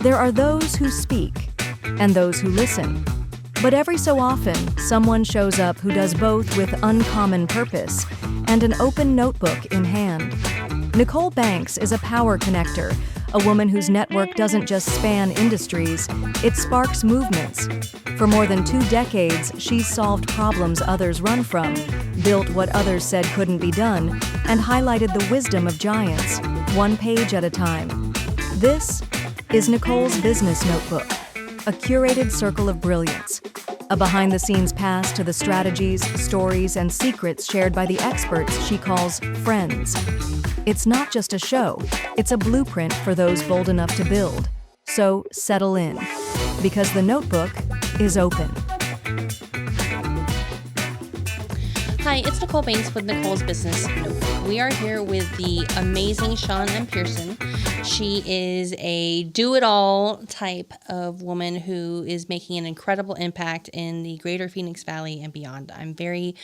There are those who speak and those who listen. But every so often, someone shows up who does both with uncommon purpose and an open notebook in hand. Nicole Banks is a power connector, a woman whose network doesn't just span industries, it sparks movements. For more than 2 decades, she's solved problems others run from, built what others said couldn't be done, and highlighted the wisdom of giants, one page at a time. This is Nicole's Business Notebook, a curated circle of brilliance, a behind-the-scenes pass to the strategies, stories, and secrets shared by the experts she calls friends. It's not just a show, it's a blueprint for those bold enough to build. So settle in, because the notebook is open. Hi, it's Nicole Banks with Nicole's Business Notebook. We are here with the amazing Shawn M. Pearson. She is a do-it-all type of woman who is making an incredible impact in the greater Phoenix Valley and beyond. I'm very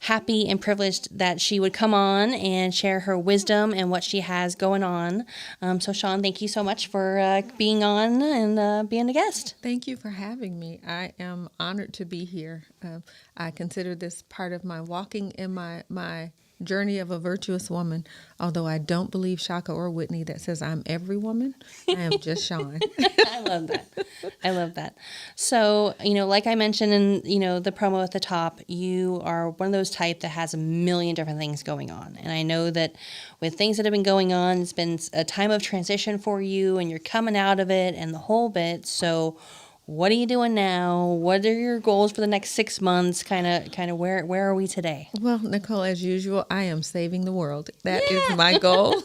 happy and privileged that she would come on and share her wisdom and what she has going on. So Shawn, thank you so much for being on and being a guest. Thank you for having me. I am honored to be here. I consider this part of my walking in my journey of a virtuous woman, although I don't believe Shaka or Whitney that says I'm every woman. I am just Shawn. I love that. I love that. So, like I mentioned in, the promo at the top, you are one of those type that has a million different things going on. And I know that with things that have been going on, it's been a time of transition for you and you're coming out of it and the whole bit. So what are you doing now? What are your goals for the next 6 months? Kind of where are we today? Well, Nicole, as usual, I am saving the world. That is my goal.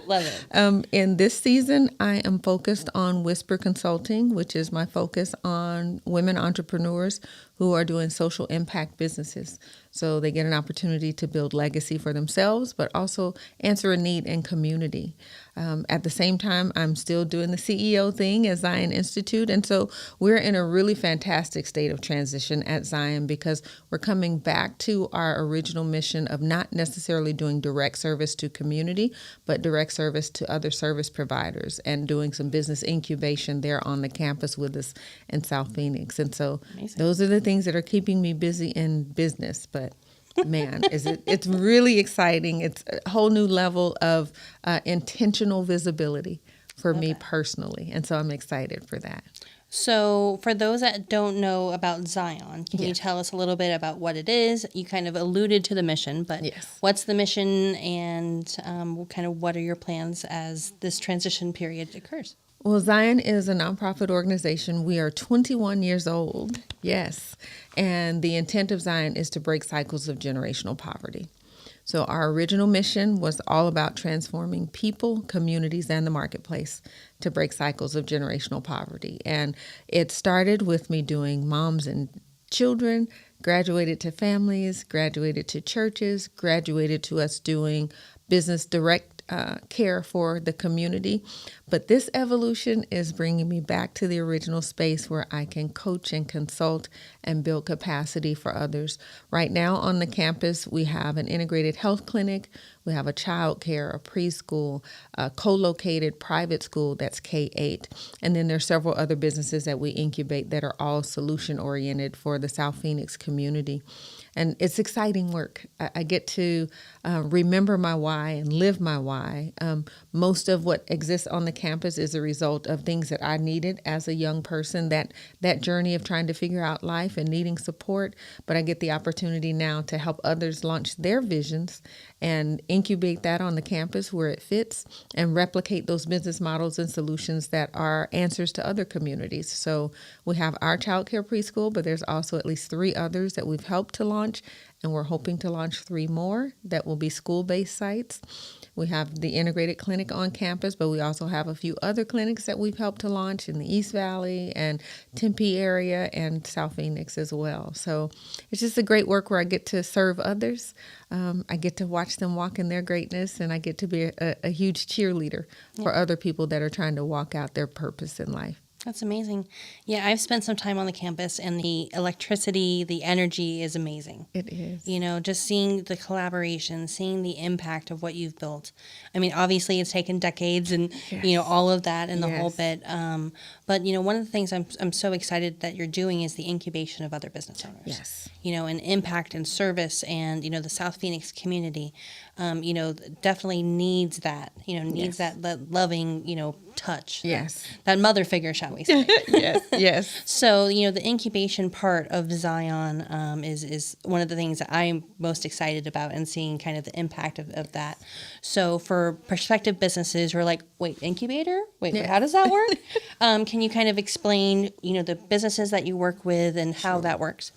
Love it. In this season, I am focused on Whisper Consulting, which is my focus on women entrepreneurs who are doing social impact businesses. So they get an opportunity to build legacy for themselves, but also answer a need in community. At the same time, I'm still doing the CEO thing at Zion Institute. And so we're in a really fantastic state of transition at Zion because we're coming back to our original mission of not necessarily doing direct service to community, but direct service to other service providers and doing some business incubation there on the campus with us in South Phoenix. And so those are the things that are keeping me busy in business. But man, it's really exciting. It's a whole new level of intentional visibility for me personally. And so I'm excited for that. So for those that don't know about Zion, can you tell us a little bit about what it is? You kind of alluded to the mission, but what's the mission and kind of what are your plans as this transition period occurs? Well, Zion is a nonprofit organization. We are 21 years old, yes. And the intent of Zion is to break cycles of generational poverty. So our original mission was all about transforming people, communities, and the marketplace to break cycles of generational poverty. And it started with me doing moms and children, graduated to families, graduated to churches, graduated to us doing business direct care for the community. But this evolution is bringing me back to the original space where I can coach and consult and build capacity for others. Right now on the campus, we have an integrated health clinic. We have a child care, a preschool, a co-located private school that's K-8. And then there's several other businesses that we incubate that are all solution-oriented for the South Phoenix community. And it's exciting work. I get to remember my why and live my why. Most of what exists on the campus is a result of things that I needed as a young person, that journey of trying to figure out life and needing support. But I get the opportunity now to help others launch their visions and incubate that on the campus where it fits and replicate those business models and solutions that are answers to other communities. So we have our child care preschool, but there's also at least 3 others that we've helped to launch, and we're hoping to launch 3 more that will be school-based sites. We have the integrated clinic on campus, but we also have a few other clinics that we've helped to launch in the East Valley and Tempe area and South Phoenix as well. So it's just a great work where I get to serve others. I get to watch them walk in their greatness, and I get to be a huge cheerleader for other people that are trying to walk out their purpose in life. That's amazing. Yeah, I've spent some time on the campus, and the electricity, the energy is amazing. It is. Just seeing the collaboration, seeing the impact of what you've built. I mean, obviously, it's taken decades, and Yes. all of that and the whole Yes. bit. But one of the things I'm so excited that you're doing is the incubation of other business owners. Yes. And impact and service, and the South Phoenix community. Definitely needs that. Needs Yes. that loving touch. Yes. That mother figure, shall we say? Yes. Yes. So, the incubation part of Zion is one of the things that I'm most excited about, and seeing kind of the impact of that. So, for prospective businesses who are like, wait, incubator? Wait, Yeah. how does that work? Can you kind of explain, the businesses that you work with and how that works?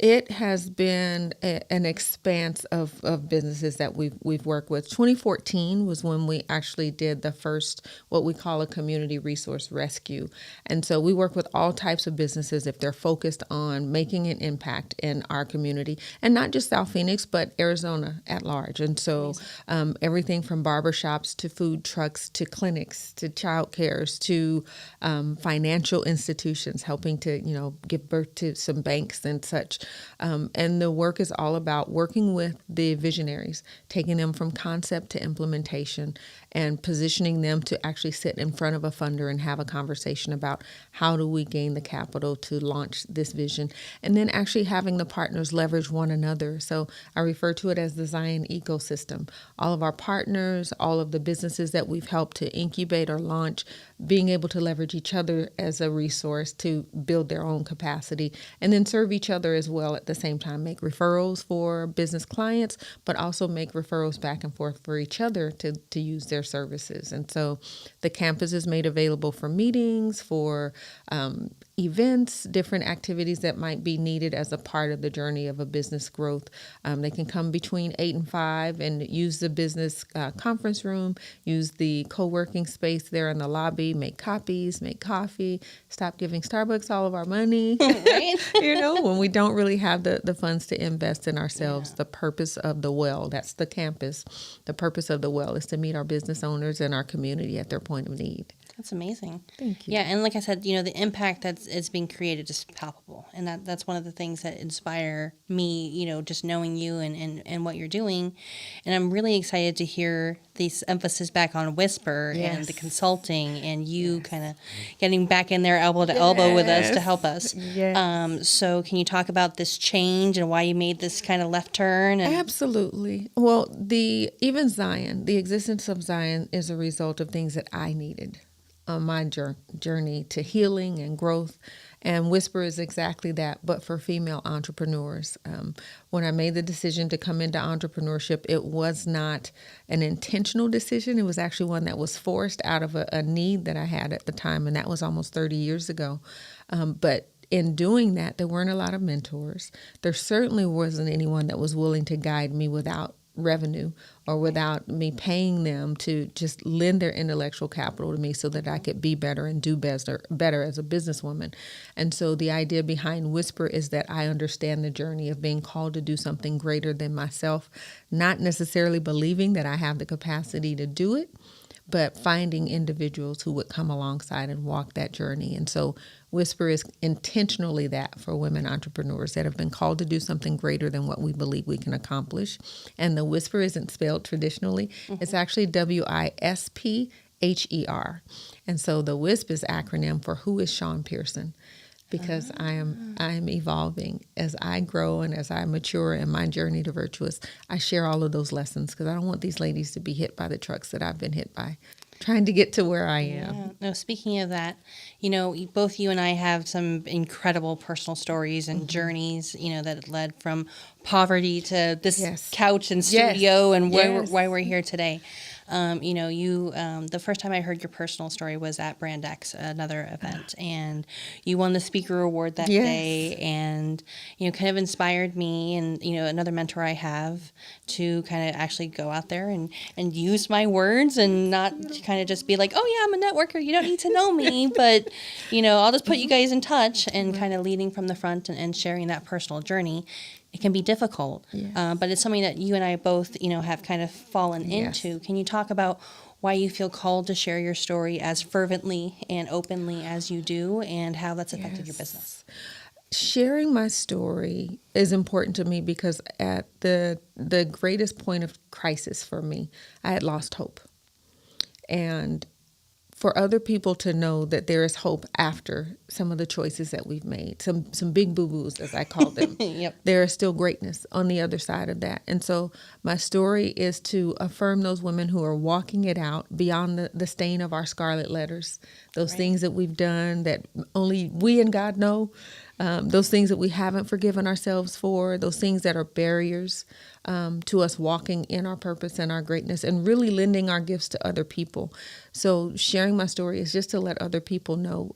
It has been an expanse of businesses that we've worked with. 2014 was when we actually did the first, what we call a community resource rescue. And so we work with all types of businesses if they're focused on making an impact in our community, and not just South Phoenix, but Arizona at large. And so everything from barbershops to food trucks to clinics to child cares to financial institutions, helping to, give birth to some banks and such. And the work is all about working with the visionaries, taking them from concept to implementation, and positioning them to actually sit in front of a funder and have a conversation about how do we gain the capital to launch this vision, and then actually having the partners leverage one another. So I refer to it as the Zion ecosystem. All of our partners, all of the businesses that we've helped to incubate or launch, being able to leverage each other as a resource to build their own capacity, and then serve each other as well at the same time. Make referrals for business clients, but also make referrals back and forth for each other to use their services. And so the campus is made available for meetings, for events, different activities that might be needed as a part of the journey of a business growth. They can come between 8 and 5 and use the business conference room, use the co-working space there in the lobby, make copies, make coffee, stop giving Starbucks all of our money. Right? When we don't really have the funds to invest in ourselves. Yeah. The purpose of the well, that's the campus. The purpose of the well is to meet our business owners and our community at their point of need. That's amazing. Thank you. Yeah, and like I said, the impact that's being created is palpable, and that's one of the things that inspire me. Just knowing you and what you're doing, and I'm really excited to hear this emphasis back on Whisper. Yes. And the consulting, and you kind of getting back in there elbow to elbow with us to help us. Yes. So can you talk about this change and why you made this kind of left turn? Absolutely. Well, even Zion, the existence of Zion is a result of things that I needed on my journey to healing and growth. And Whisper is exactly that, but for female entrepreneurs. When I made the decision to come into entrepreneurship, it was not an intentional decision. It was actually one that was forced out of a need that I had at the time, and that was almost 30 years ago. But in doing that, there weren't a lot of mentors. There certainly wasn't anyone that was willing to guide me without revenue or without me paying them to just lend their intellectual capital to me so that I could be better and do better as a businesswoman. And so the idea behind Whisper is that I understand the journey of being called to do something greater than myself, not necessarily believing that I have the capacity to do it, but finding individuals who would come alongside and walk that journey. And so Whisper is intentionally that for women entrepreneurs that have been called to do something greater than what we believe we can accomplish. And the Whisper isn't spelled traditionally. Mm-hmm. It's actually WISPHER. And so the WISP is acronym for Who is Shawn Pearson? Because I am evolving as I grow and as I mature in my journey to virtuous. I share all of those lessons because I don't want these ladies to be hit by the trucks that I've been hit by, trying to get to where I am. Yeah. No, speaking of that, both you and I have some incredible personal stories and journeys, that led from poverty to this couch and studio and why we're here today. The first time I heard your personal story was at Brand X, another event, and you won the speaker award that day, and kind of inspired me and another mentor I have to kind of actually go out there and use my words and not kind of just be like, oh yeah, I'm a networker, you don't need to know me, but I'll just put you guys in touch, and kind of leading from the front and sharing that personal journey. It can be difficult, but it's something that you and I both, have kind of fallen into. Can you talk about why you feel called to share your story as fervently and openly as you do, and how that's affected your business. Sharing my story is important to me because at the greatest point of crisis for me, I had lost hope. And for other people to know that there is hope after some of the choices that we've made, some big boo-boos, as I call them. Yep. There is still greatness on the other side of that. And so my story is to affirm those women who are walking it out beyond the stain of our scarlet letters, those Right. things that we've done that only we and God know, those things that we haven't forgiven ourselves for, those things that are barriers to us walking in our purpose and our greatness and really lending our gifts to other people. So sharing my story is just to let other people know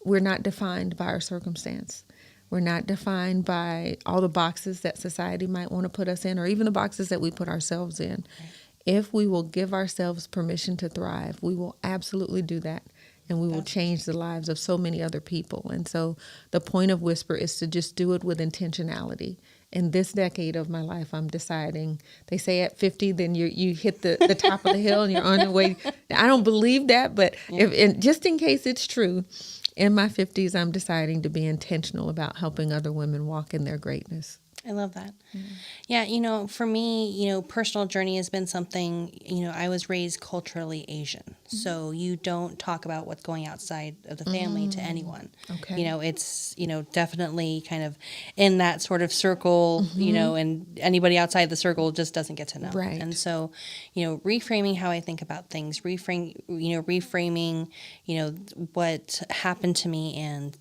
we're not defined by our circumstance. We're not defined by all the boxes that society might want to put us in, or even the boxes that we put ourselves in. Right. If we will give ourselves permission to thrive, we will absolutely do that. And we will change the lives of so many other people. And so the point of Whisper is to just do it with intentionality. In this decade of my life, I'm deciding, they say at 50, then you hit the top of the hill and you're on your way. I don't believe that, but just in case it's true, in my 50s, I'm deciding to be intentional about helping other women walk in their greatness. I love that. Yeah, for me, personal journey has been something, I was raised culturally Asian. So you don't talk about what's going outside of the family to anyone. Okay. It's, definitely kind of in that sort of circle, and anybody outside the circle just doesn't get to know. Right. And so, reframing how I think about things, reframing, what happened to me, and,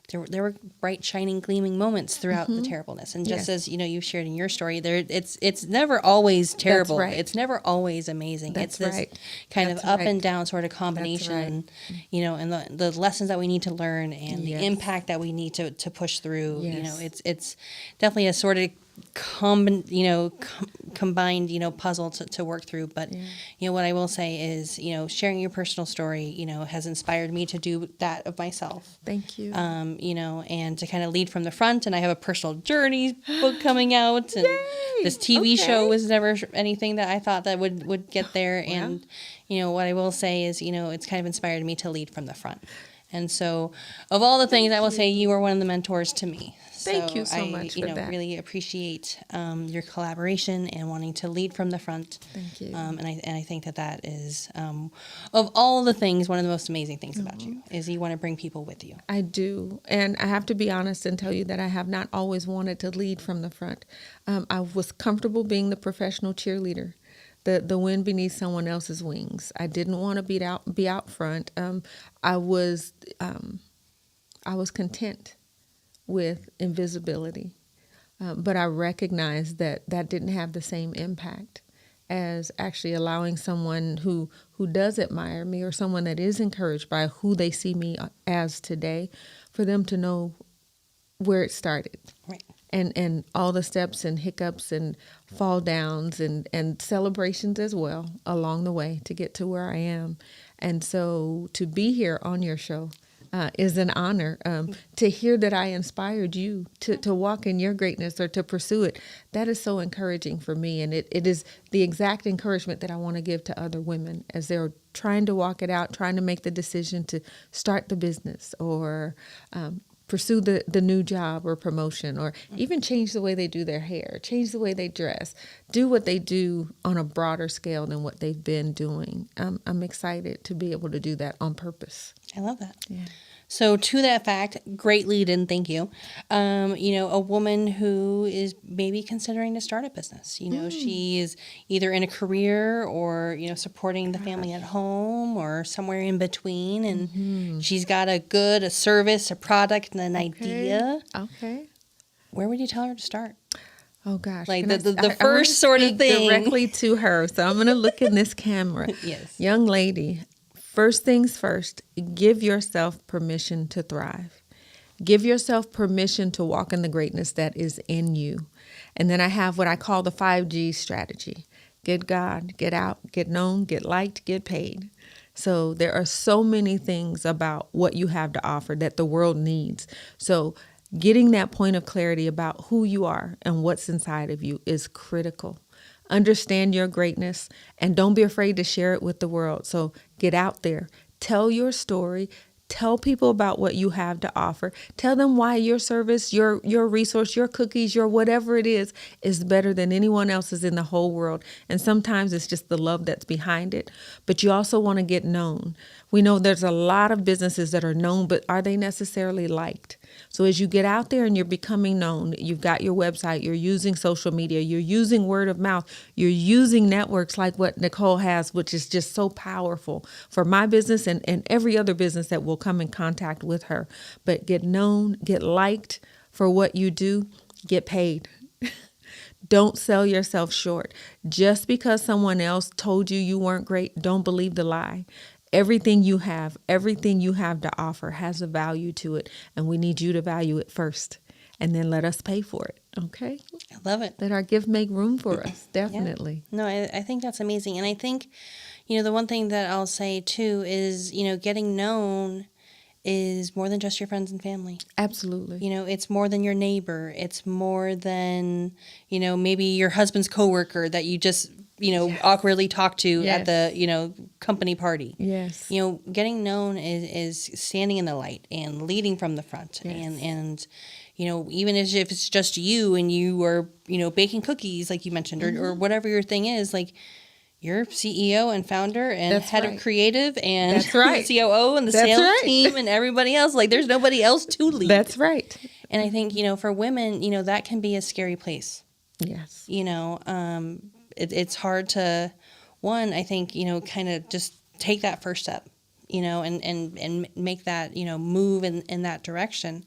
there were bright, shining, gleaming moments throughout the terribleness. And just as, you shared in your story, it's never always terrible. That's right. It's never always amazing. That's It's this right. kind That's of up right. and down sort of combination, and the lessons that we need to learn and the impact that we need to push through. Yes. It's definitely a sort of combined, puzzle to work through. But, what I will say is, sharing your personal story, has inspired me to do that of myself. Thank you. And to kind of lead from the front. And I have a personal journey book coming out, and this TV show was never anything that I thought that would get there. And, what I will say is, it's kind of inspired me to lead from the front. And so of all the things, I will say you are one of the mentors to me. Thank you so much for that. Really appreciate your collaboration and wanting to lead from the front. Thank you. And I think that is, of all the things, one of the most amazing things about you is you want to bring people with you. I do. And I have to be honest and tell you that I have not always wanted to lead from the front. I was comfortable being the professional cheerleader. The wind beneath someone else's wings. I didn't want to be out front. I was content with invisibility, but I recognized that didn't have the same impact as actually allowing someone who does admire me, or someone that is encouraged by who they see me as today, for them to know where it started. Right. And all the steps and hiccups and fall downs and celebrations as well along the way to get to where I am. And so to be here on your show is an honor. To hear that I inspired you to walk in your greatness or to pursue it, that is so encouraging for me. And it is the exact encouragement that I want to give to other women as they're trying to walk it out, trying to make the decision to start the business or pursue the new job or promotion, or even change the way they do their hair, change the way they dress, do what they do on a broader scale than what they've been doing. I'm excited to be able to do that on purpose. I love that. Yeah. So to that fact, great lead in, thank you. A woman who is maybe considering to start a business. She is either in a career or, supporting the family at home or somewhere in between. And she's got a service, a product, and an idea. Okay. Where would you tell her to start? Oh, gosh. Like Can the I first sort of speak thing. directly to her. So I'm going to look in this camera. Yes. Young lady. First things first, give yourself permission to thrive. Give yourself permission to walk in the greatness that is in you. And then I have what I call the 5G strategy. Get God, get out, get known, get liked, get paid. So there are so many things about what you have to offer that the world needs. So getting that point of clarity about who you are and what's inside of you is critical. Understand your greatness and don't be afraid to share it with the world. So get out there, tell your story, tell people about what you have to offer. Tell them why your service, your resource, your cookies, your whatever it is better than anyone else's in the whole world. And sometimes it's just the love that's behind it. But you also want to get known. We know there's a lot of businesses that are known, but are they necessarily liked? So as you get out there and you're becoming known, you've got your website, you're using social media, you're using word of mouth, you're using networks like what Nicole has, which is just so powerful for my business and every other business that will come in contact with her. But get known, get liked for what you do, get paid. Don't sell yourself short. Just because someone else told you you weren't great, don't believe the lie. Everything you have to offer has a value to it, and we need you to value it first, and then let us pay for it, okay? I love it. Let our gift make room for us, definitely. Yeah. No, I think that's amazing. And I think, the one thing that I'll say too is, getting known is more than just your friends and family. Absolutely. It's more than your neighbor. It's more than, maybe your husband's coworker that you just Yes. awkwardly talk to Yes. at the, company party. Yes. Getting known is standing in the light and leading from the front. Yes. And even if it's just you and you are, baking cookies, like you mentioned, or whatever your thing is, like you're CEO and founder and That's head right. of creative and That's right. COO and the That's sales right. team and everybody else. Like there's nobody else to lead. That's right. And I think, for women, that can be a scary place. Yes. It's hard to, I think, kind of just take that first step, and make that, move in that direction.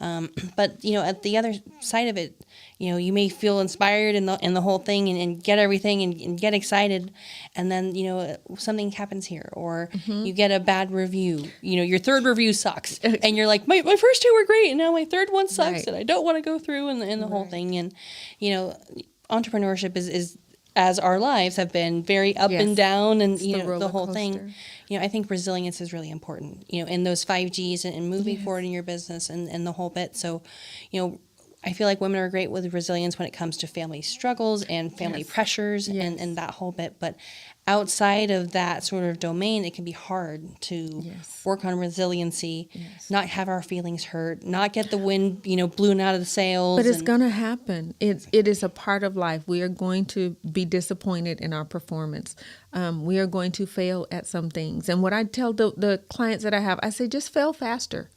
But, at the other side of it, you may feel inspired in the whole thing and get everything and get excited. And then, something happens here or you get a bad review, your third review sucks and you're like, my first two were great. And now my third one sucks Right. and I don't want to go through and the whole thing. And, entrepreneurship is as our lives have been very up Yes. and down and, It's the the roller whole coaster. thing. I think resilience is really important, in those 5Gs and moving Yes. forward in your business and the whole bit. So, I feel like women are great with resilience when it comes to family struggles and family Yes. pressures Yes. and that whole bit. But outside of that sort of domain, it can be hard to Yes. work on resiliency, Yes. not have our feelings hurt, not get the wind, blown out of the sails. But it's and- going to happen. It is a part of life. We are going to be disappointed in our performance. We are going to fail at some things. And what I tell the clients that I have, I say, just fail faster.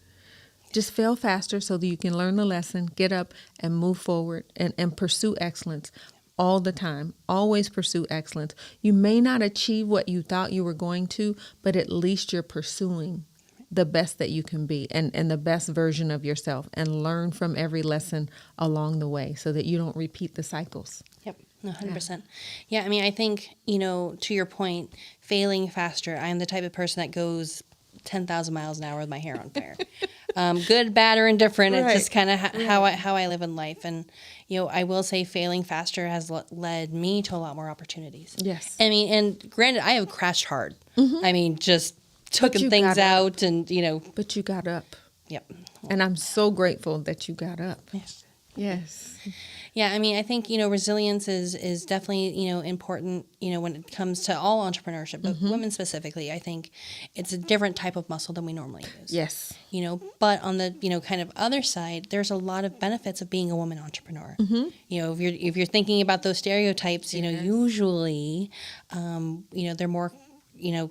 Just fail faster so that you can learn the lesson, get up and move forward and pursue excellence all the time. Always pursue excellence. You may not achieve what you thought you were going to, but at least you're pursuing the best that you can be and the best version of yourself and learn from every lesson along the way so that you don't repeat the cycles. Yep, 100%. Yeah, I mean, I think, to your point, failing faster, I'm the type of person that goes 10,000 miles an hour with my hair on fire. Good, bad, or indifferent. Right. It's just kind of how I live in life. And, I will say failing faster has led me to a lot more opportunities. Yes. I mean, and granted, I have crashed hard. I mean, just took you things got out and, But you got up. yep. And I'm so grateful that you got up. Yes. Yes. Yeah, I mean, I think, resilience is definitely, important, when it comes to all entrepreneurship, but women specifically. I think it's a different type of muscle than we normally use. Yes. But on the, kind of other side, there's a lot of benefits of being a woman entrepreneur. If you're thinking about those stereotypes, usually, they're more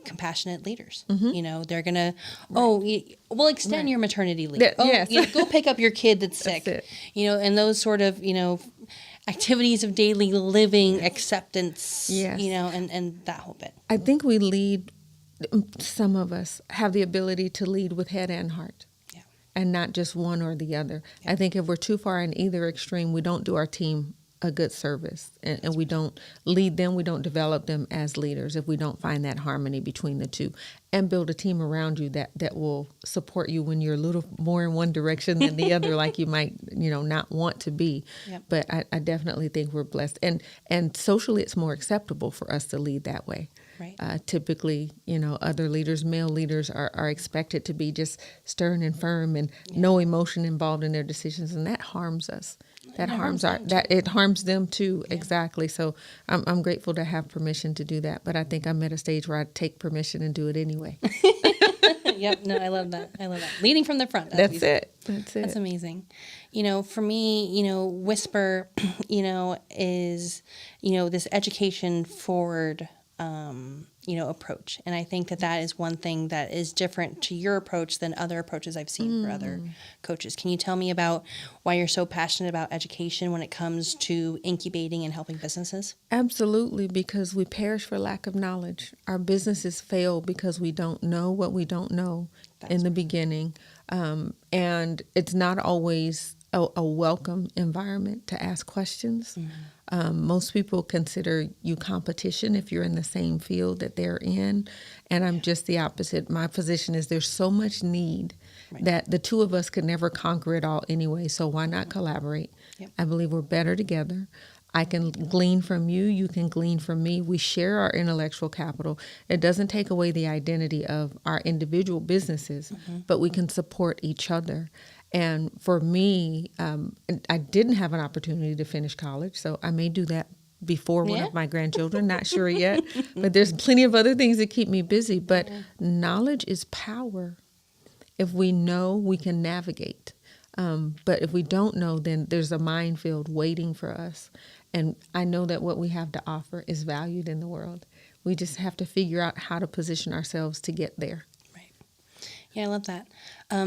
compassionate leaders. They're going to, we'll extend your maternity leave. Yes. Go pick up your kid that's sick. it. And those sort of, activities of daily living, acceptance, Yes. And that whole bit. I think we lead, some of us have the ability to lead with head and heart. Yeah. And not just one or the other. Yeah. I think if we're too far in either extreme, we don't do our team a good service and we don't lead them, we don't develop them as leaders if we don't find that harmony between the two and build a team around you that will support you when you're a little more in one direction than the other, like you might, not want to be. Yep. But I definitely think we're blessed. And socially, it's more acceptable for us to lead that way. Right. Typically, other leaders, male leaders are expected to be just stern and firm and no emotion involved in their decisions. And that harms us. that harms them that it harms them too. Yeah. Exactly. So I'm grateful to have permission to do that. But I think I'm at a stage where I take permission and do it anyway. Yep. No, I love that. Leading from the front. That's it. That's it. That's amazing. For me, Whisper, is, this education forward, approach. And I think that is one thing that is different to your approach than other approaches I've seen for other coaches. Can you tell me about why you're so passionate about education when it comes to incubating and helping businesses? Absolutely, because we perish for lack of knowledge. Our businesses fail because we don't know what we don't know in the beginning. And it's not always a welcome environment to ask questions. Most people consider you competition if you're in the same field that they're in. And I'm just the opposite. My position is there's so much need that the two of us could never conquer it all anyway. So why not collaborate? Yep. I believe we're better together. I can glean from you. You can glean from me. We share our intellectual capital. It doesn't take away the identity of our individual businesses, but we can support each other. And for me, I didn't have an opportunity to finish college, so I may do that before one of my grandchildren. Not sure yet, but there's plenty of other things that keep me busy. But knowledge is power. If we know, we can navigate. But if we don't know, then there's a minefield waiting for us. And I know that what we have to offer is valued in the world. We just have to figure out how to position ourselves to get there. Right. Yeah, I love that.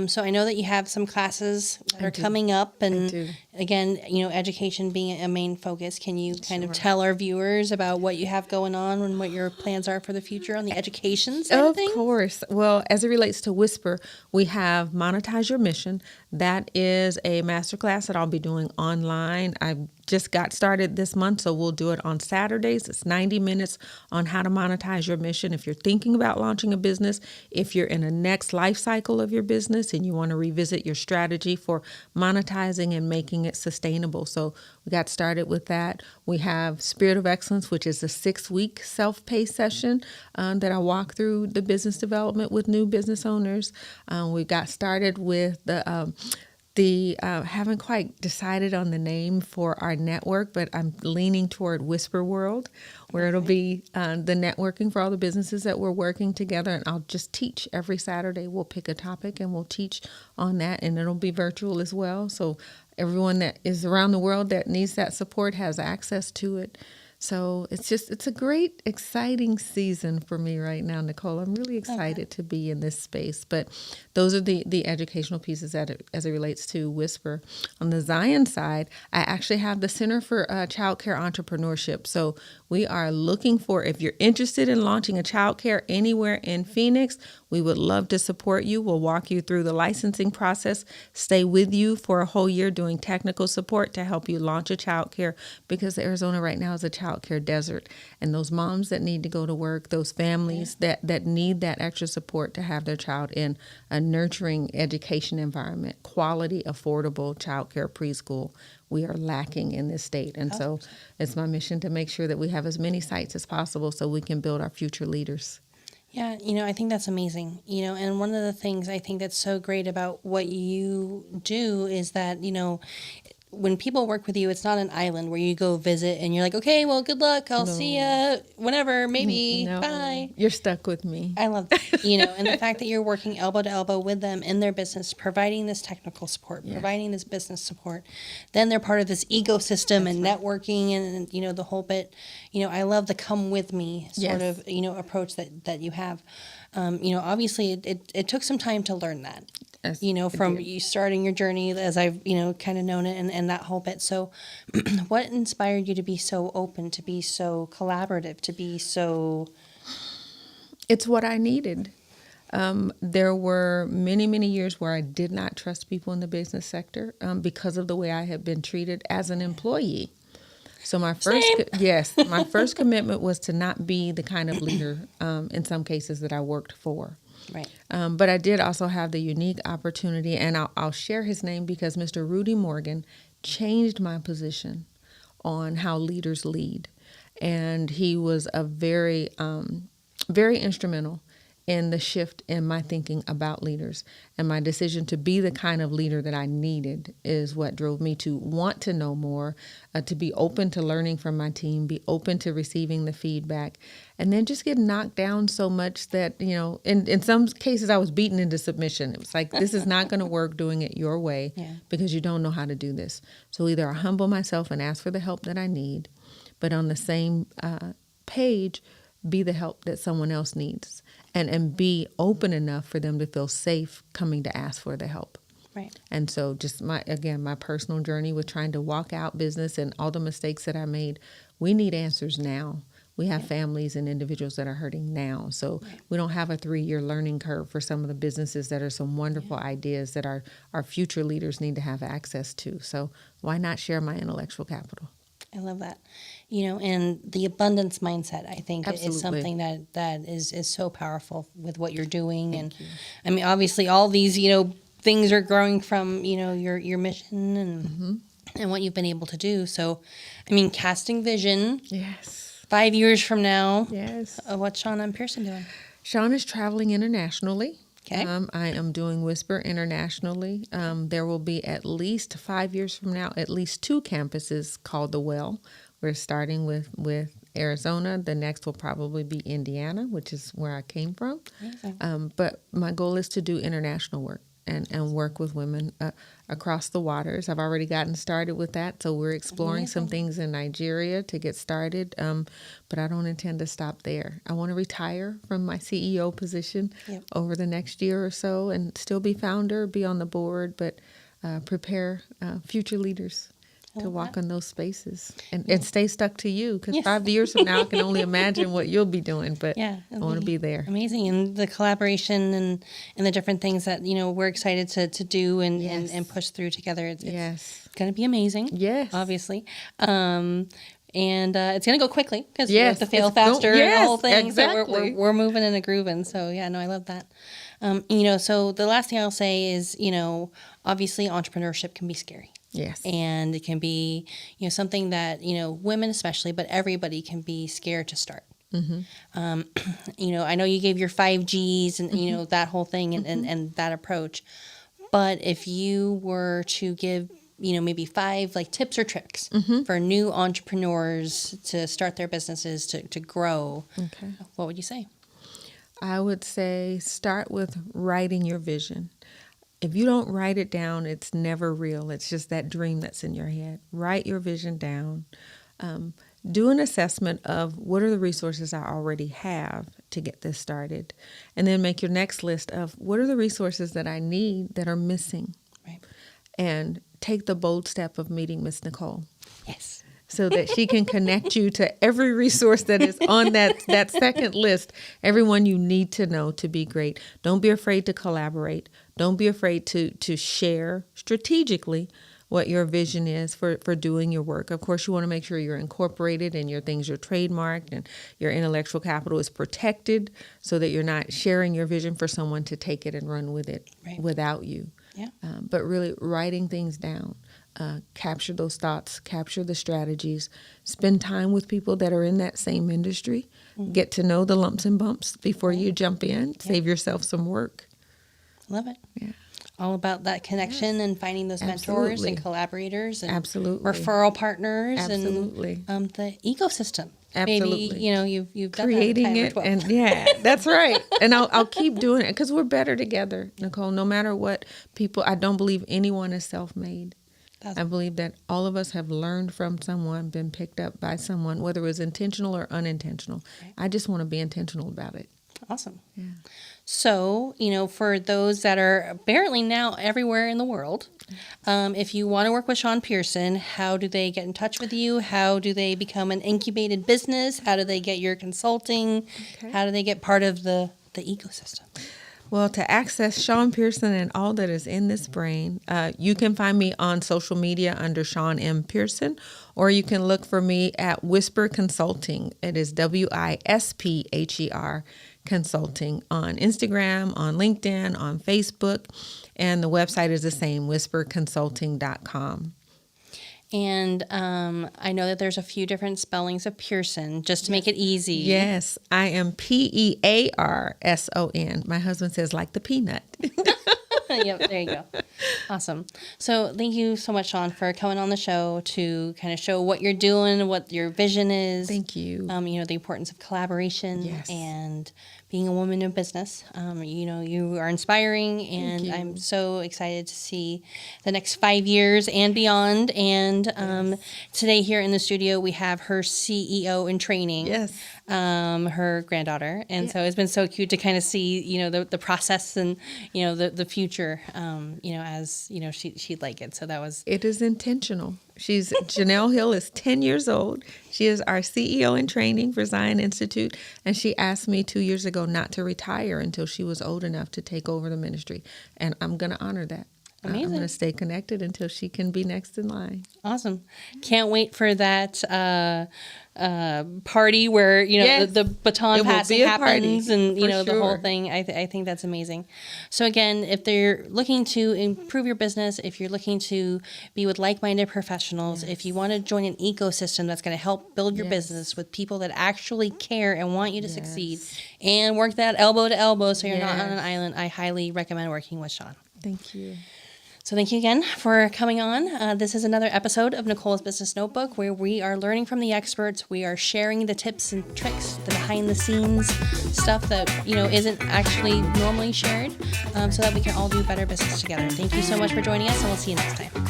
So I know that you have some classes that are coming up, and again, education being a main focus. Can you kind of tell our viewers about what you have going on and what your plans are for the future on the education side of things? Of course. Well, as it relates to Whisper, we have Monetize Your Mission. That is a masterclass that I'll be doing online. I just got started this month, so we'll do it on Saturdays. It's 90 minutes on how to monetize your mission. If you're thinking about launching a business, if you're in a next life cycle of your business and you want to revisit your strategy for monetizing and making it sustainable. So we got started with that. We have Spirit of Excellence, which is a 6-week self-paced session that I walk through the business development with new business owners. We got started with haven't quite decided on the name for our network, but I'm leaning toward Whisper World, where it'll be the networking for all the businesses that we're working together. And I'll just teach every Saturday. We'll pick a topic and we'll teach on that, and it'll be virtual as well. So everyone that is around the world that needs that support has access to it. So it's a great, exciting season for me right now, Nicole. I'm really excited to be in this space. But those are the educational pieces as it relates to Whisper. On the Zion side, I actually have the Center for Child Care Entrepreneurship. So we are looking for, if you're interested in launching a child care anywhere in Phoenix, we would love to support you. We'll walk you through the licensing process, stay with you for a whole year doing technical support to help you launch a child care, because Arizona right now is a child care desert. And those moms that need to go to work, those families that need that extra support to have their child in a nurturing education environment, quality, affordable child care preschool, we are lacking in this state. And so it's my mission to make sure that we have as many sites as possible so we can build our future leaders. Yeah, I think that's amazing. And one of the things I think that's so great about what you do is that, when people work with you, it's not an island where you go visit and you're like, okay, well, good luck. I'll see ya whenever, maybe. No, bye. You're stuck with me. I love that, and the fact that you're working elbow to elbow with them in their business, providing this technical support, providing this business support. Then they're part of this ecosystem and networking and, the whole bit. I love the come with me sort of, approach that you have. Obviously it took some time to learn that. Yes, from you starting your journey as I've, kind of known it and that whole bit. So what inspired you to be so open, to be so collaborative, to be so... It's what I needed. There were many, many years where I did not trust people in the business sector because of the way I had been treated as an employee. So my first commitment was to not be the kind of leader in some cases that I worked for. Right. But I did also have the unique opportunity, and I'll share his name because Mr. Rudy Morgan changed my position on how leaders lead. And he was a very, very instrumental in the shift in my thinking about leaders. And my decision to be the kind of leader that I needed is what drove me to want to know more, to be open to learning from my team, be open to receiving the feedback, and then just get knocked down so much that, in some cases I was beaten into submission. It was like, this is not going to work doing it your way because you don't know how to do this. So either I humble myself and ask for the help that I need, but on the same page, be the help that someone else needs. And be open enough for them to feel safe coming to ask for the help. Right. And so just my personal journey with trying to walk out business and all the mistakes that I made, we need answers now. We have families and individuals that are hurting now. So we don't have a 3-year learning curve for some of the businesses that are some wonderful ideas that our future leaders need to have access to. So why not share my intellectual capital? I love that. And the abundance mindset, I think, is something that is so powerful with what you're doing. Thank you. I mean, obviously, all these, things are growing from, your mission and what you've been able to do. So, I mean, casting vision. Yes. 5 years from now. Yes. What's Shawn M. Pearson doing? Shawn is traveling internationally. Okay. I am doing Whisper internationally. There will be at least 5 years from now, at least 2 campuses called The Well. We're starting with Arizona. The next will probably be Indiana, which is where I came from. But my goal is to do international work and work with women across the waters. I've already gotten started with that, so we're exploring some things in Nigeria to get started, but I don't intend to stop there. I want to retire from my CEO position over the next year or so and still be founder, be on the board, but prepare future leaders to walk in those spaces and stay stuck to you, because 5 years from now I can only imagine what you'll be doing, but I want to be there. Amazing. And the collaboration and the different things that we're excited to do and push through together. It's going to be amazing. Yes, obviously. And it's going to go quickly because we have to fail faster and the whole thing. Exactly. So we're moving and a grooving. So I love that. So the last thing I'll say is, obviously entrepreneurship can be scary. Yes. And it can be, something that, women especially, but everybody can be scared to start. Mm-hmm. I know you gave your 5 Gs and, that whole thing and that approach. But if you were to give, maybe 5 tips or tricks for new entrepreneurs to start their businesses, to grow, what would you say? I would say start with writing your vision. If you don't write it down, it's never real. It's just that dream that's in your head. Write your vision down. Do an assessment of what are the resources I already have to get this started. And then make your next list of what are the resources that I need that are missing. Right. And take the bold step of meeting Miss Nicole. Yes. So that she can connect you to every resource that is on that second list, everyone you need to know to be great. Don't be afraid to collaborate. Don't be afraid to share strategically what your vision is for doing your work. Of course, you want to make sure you're incorporated and your things are trademarked and your intellectual capital is protected so that you're not sharing your vision for someone to take it and run with it without you. Yeah. But really writing things down. Capture those thoughts, capture the strategies, spend time with people that are in that same industry, get to know the lumps and bumps before you jump in, save yourself some work. Love it. Yeah. All about that connection and finding those mentors and collaborators and referral partners and the ecosystem. Absolutely. Maybe, you've done creating that it that's right. And I'll keep doing it because we're better together, Nicole, no matter what I don't believe anyone is self-made. I believe that all of us have learned from someone, been picked up by someone, whether it was intentional or unintentional. Right. I just want to be intentional about it. Awesome. Yeah. So, for those that are apparently now everywhere in the world, if you want to work with Shawn Pearson, how do they get in touch with you? How do they become an incubated business? How do they get your consulting? Okay. How do they get part of the ecosystem? Well, to access Shawn Pearson and all that is in this brain, you can find me on social media under Shawn M. Pearson, or you can look for me at Whisper Consulting. It is WISPHER Consulting on Instagram, on LinkedIn, on Facebook, and the website is the same, whisperconsulting.com. And I know that there's a few different spellings of Pearson, just to make it easy. Yes, I am Pearson. My husband says like the peanut. Yep, there you go. Awesome. So thank you so much, Shawn, for coming on the show to kind of show what you're doing, what your vision is. Thank you. The importance of collaboration Yes. and being a woman in business. You are inspiring, and I'm so excited to see the next 5 years and beyond. And today here in the studio, we have her CEO in training. Yes. Her granddaughter. And so it's been so cute to kind of see, the process and, the future, as, she'd like it. So that was. It is intentional. Janelle Hill is 10 years old. She is our CEO in training for Zion Institute. And she asked me 2 years ago not to retire until she was old enough to take over the ministry. And I'm going to honor that. Amazing. I'm going to stay connected until she can be next in line. Awesome. Can't wait for that party where, Yes. the baton It will passing be a happens party, and, for the whole sure. thing. I think that's amazing. So again, if they're looking to improve your business, if you're looking to be with like-minded professionals, if you want to join an ecosystem that's going to help build your Yes. business with people that actually care and want you to succeed and work that elbow to elbow so you're not on an island, I highly recommend working with Shawn. Thank you. So thank you again for coming on. This is another episode of Nicole's Business Notebook, where we are learning from the experts. We are sharing the tips and tricks, the behind the scenes stuff that, isn't actually normally shared, so that we can all do better business together. Thank you so much for joining us, and we'll see you next time.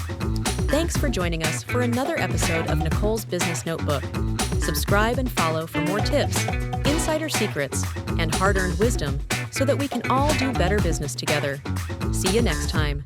Thanks for joining us for another episode of Nicole's Business Notebook. Subscribe and follow for more tips, insider secrets, and hard-earned wisdom so that we can all do better business together. See you next time.